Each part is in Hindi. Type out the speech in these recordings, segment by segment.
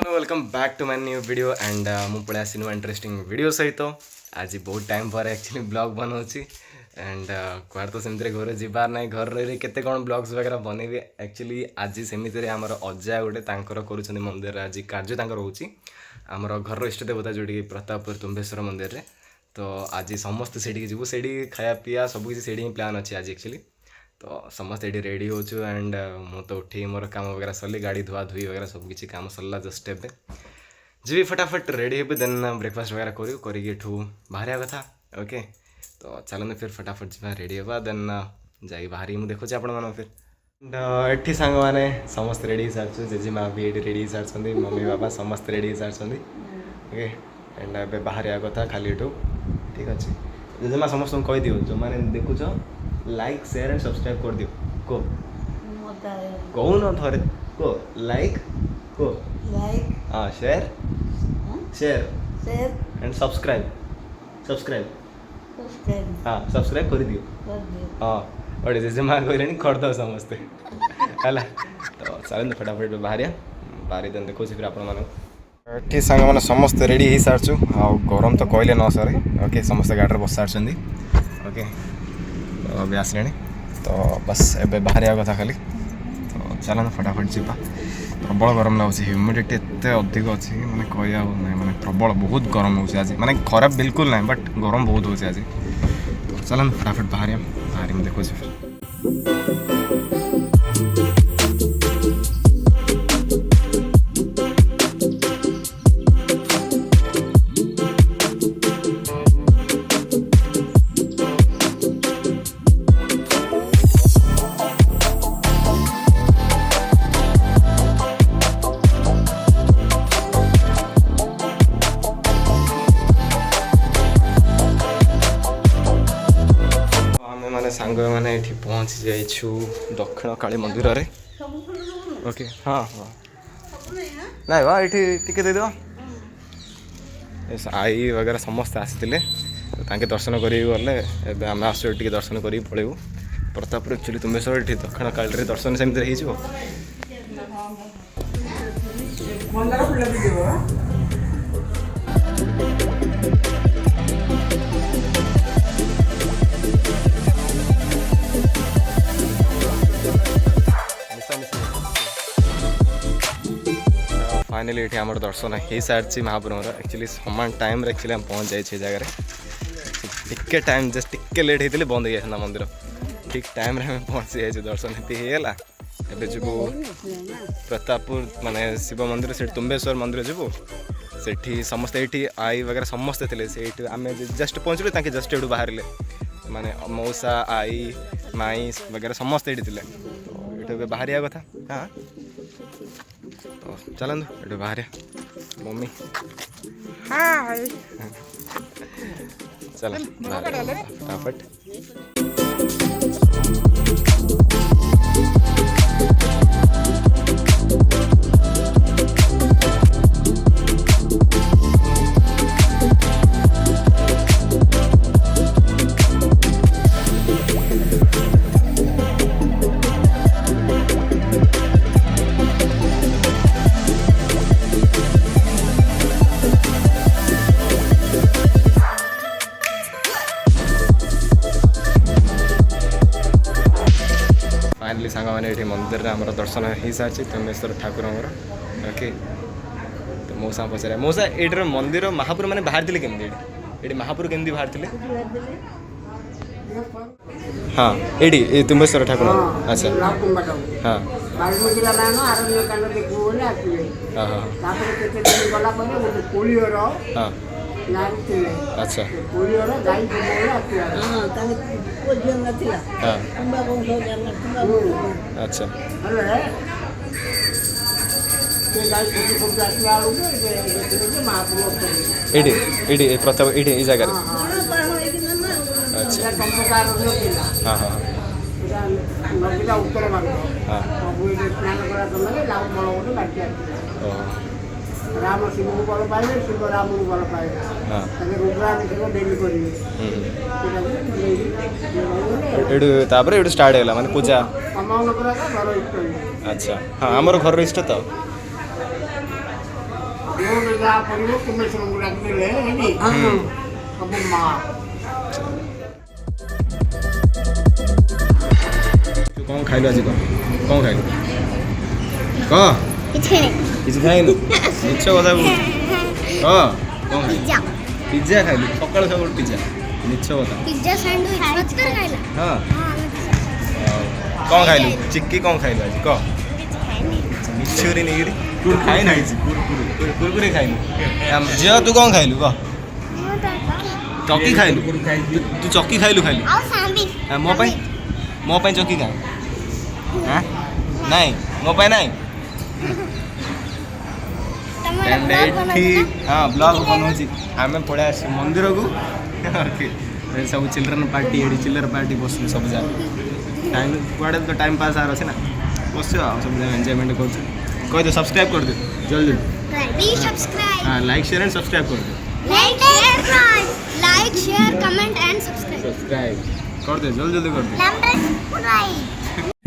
welcome back to my new video and मु पळे आसी न्यू इंटरेस्टिंग वीडियो सहित आज बहुत टाइम पर एक्चुअली ब्लॉग बनाऊँगी एंड कुआर तो सेमती घर जीवार ना घर रही केते कौन ब्लॉग्स वगैरह बनैबे एक्चुअली आज सेमती आमर अजा गोटे कर मंदिर आज कार्य रोचे आमर घर इष्ट देवता जोड़ी प्रतापपुर तुम्बेश्वर मंदिर रे तो आज समस्त से जीवु से खाया पीया सबकि से प्लान अच्छे आज एक्चुअली तो समस्त ये रेडी हो एंड मु तो उठी मोर काम वगैरह सरली गाड़ी धुआ धुई वगैरह सबकि काम सरला जस्ट एबे जी फटाफट रेडी हे देन ब्रेकफास्ट वगैरह करूँ बाहर कथा ओके तो चलते फिर फटाफट जी रेडी हाँ देन जा बाहरी मुझे देखुचे आपण फिर एठी सांग मैंने समस्त रेडी सारी जेजेमा भी ये रेडी सारी मम्मी बाबा समस्त रेडी सारी ओके एंड ए बाहर कथा खाली ठीक अच्छे जेजेमा समस्त कह दियो जो मैंने देखुच लाइक शेयर एंड सब्सक्राइब कर दियो को कहून थरे को लाइक को लाइक हाँ शेयर शेयर एंड सब्सक्राइब हाँ सब्सक्राइब कर दियो हाँ और जेजेमा कहले कर दो समस्ते है तो चलते फटाफट बाहर देन देखो फिर आप सांग मैंने समस्त रेडी हो सारी आ गरम तो कहले न सर ओके समस्त गाड़ी बस सारी ओके तो अभी आसले तो बस एबे बाहर कथा खाली तो चलना फटाफट जी प्रबल गरम लगुच ह्यूमिडिटी एत अधिक अच्छी मैंने कह मैंने प्रबल बहुत गरम हो आज मैंने खराब बिल्कुल ना बट गरम बहुत हो आज तो चलन फटाफट बाहर में देखो फिर सांग मैंने ये पहुँची जाइछु दक्षिण काली मंदिर रे ओके हाँ हाँ ना बा ये टिके दे दो आई वगैरह समस्त आसी तो दर्शन कर गले आम आस दर्शन कर पलू प्रतापपुर एक्चुअली तुम्बेश्वर ये दक्षिण काली दर्शन सेमती हो फाइनली ये आम दर्शन हो सारी महाप्रभुर एक्चुअली समान टाइम एक्चुअली हम पहुँच जाए जगह टिके टाइम जस्ट टिके लेट होते बंद हो जाता मंदिर ठीक टाइम हमें पहुँची जाए दर्शन होगा एवं जीवु प्रतापपुर माने शिव मंदिर से तुम्बेश्वर मंदिर जीवु से समस्ते ये आई वगैरह समस्ते थे आम जस्ट पहुँचलु ताकि जस्ट ये बाहर माने मौसा आई माई वगैरह समस्ते ये तो ये बाहर कथा हाँ तो चलते ये बाहर मम्मी हाय चल फटाफट फाइनली सांग मैंने ये मंदिर में आम दर्शन हो सारी तुम्बेश्वर ठाकुर ओके तो मौसा पचारे मौसा ये मंदिर महापुर मैंने बाहर थे केमती ये महापुर केमती बाहर थे हाँ ये तुम्बेश्वर ठाकुर अच्छा हाँ हाँ अच्छा अच्छा ये प्रताप ये जगह अच्छा हाँ हाँ हाँ राम शिव को भल पाइबे शिव राम को भल पाइबे हाँ ताके रुद्राभिषेक डेली करिवे एडु तापर एडु स्टार्ट होला माने पूजा अमाउंट पर का घर इष्ट होई अच्छा हाँ हमर घर इष्ट तो जो बेजा परिवो तुम्हें सब गुडा ले हेनी अब मां तू कौन खाइलो आज कौन खाइलो क किसी खाइनु मिछ कथा क कौन पिज्जा पिज्जा खाइलु सकाळ सकाळ पिज्जा मिछ कथा पिज्जा सैंडविच बचकर खाइला हाँ हां कौन खाइलु चिक्की कौन खाइलु आज क मिछुरी निगिरी खाइ नाही कुरकुरे खाइलु जे तू कौन खाइलु क चक्की खाइलु तू चक्की खाइलु खाइलु और सैंडविच मो पाई चक्की खा हाँ नहीं मो पाई नहीं हाँ ब्लॉग बनाऊँ आम पड़े आस मंदिर को सब चिल्ड्रन पार्टी एडी चिल्ड्रन पार्टी बस सब जगह टाइम कड़े तो टाइम पास आर अच्छे ना बस सब जगह एंजॉयमेंट कर कह दो सब्सक्राइब कर दो जल्दी हाँ लाइक शेयर एंड सब्सक्राइब कर दो like share comment and subscribe कर दे जल्दी जल्दी कर दे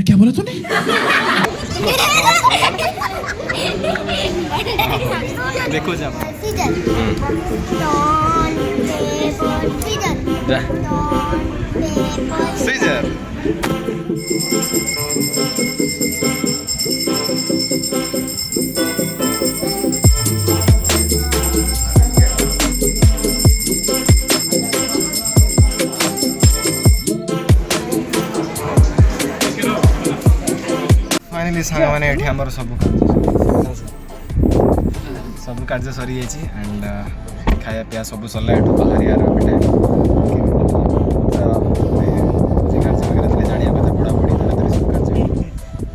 क्या बोला तूने देखो जा सीजर सीजर फाइनली सांग मैंने ये आमर सब कार्य सरी जाइए एंड खाया पिया सब सरला ये बाहर यार बेटे कार्य वगैरह जाना कथा पढ़ापढ़ी सब कार्य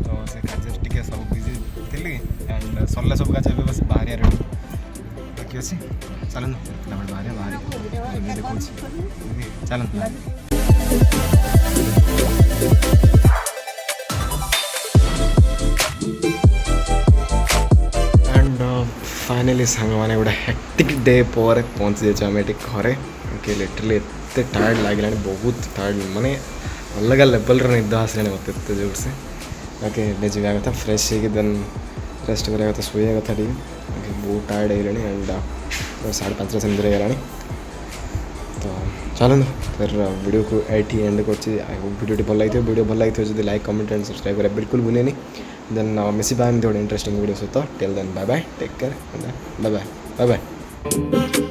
तो से कार्य टे सब बिजी थी एंड सरला सब कार्य बस बाहर यार बाकी अच्छे चलना बाहर बाहर देखो चलना फाइनाली सांग मैंने गोटे हेक्टिक डे पर पहुँची जाइए आम ये घरे कि लिटरली एत टायर्ड लगे बहुत टायर्ड माने अलग लेवल निद आसला मत जोर से ओके जावा कथा फ्रेश देन रेस्ट करा कथा शोया कथा टी बहुत टायर्ड है एंड 5:30 से हो तो चलो फिर वीडियो को एटी एंड कर वीडियो भल लगी वीडियो भल लगी जो लाइक कमेंट एंड सब्सक्राइब करा बिल्कुल भूलेनी देन मिसिबा गोटे इंटरेस्टिंग वीडियो सहित टेल देन bye bye take care bye bye bye bye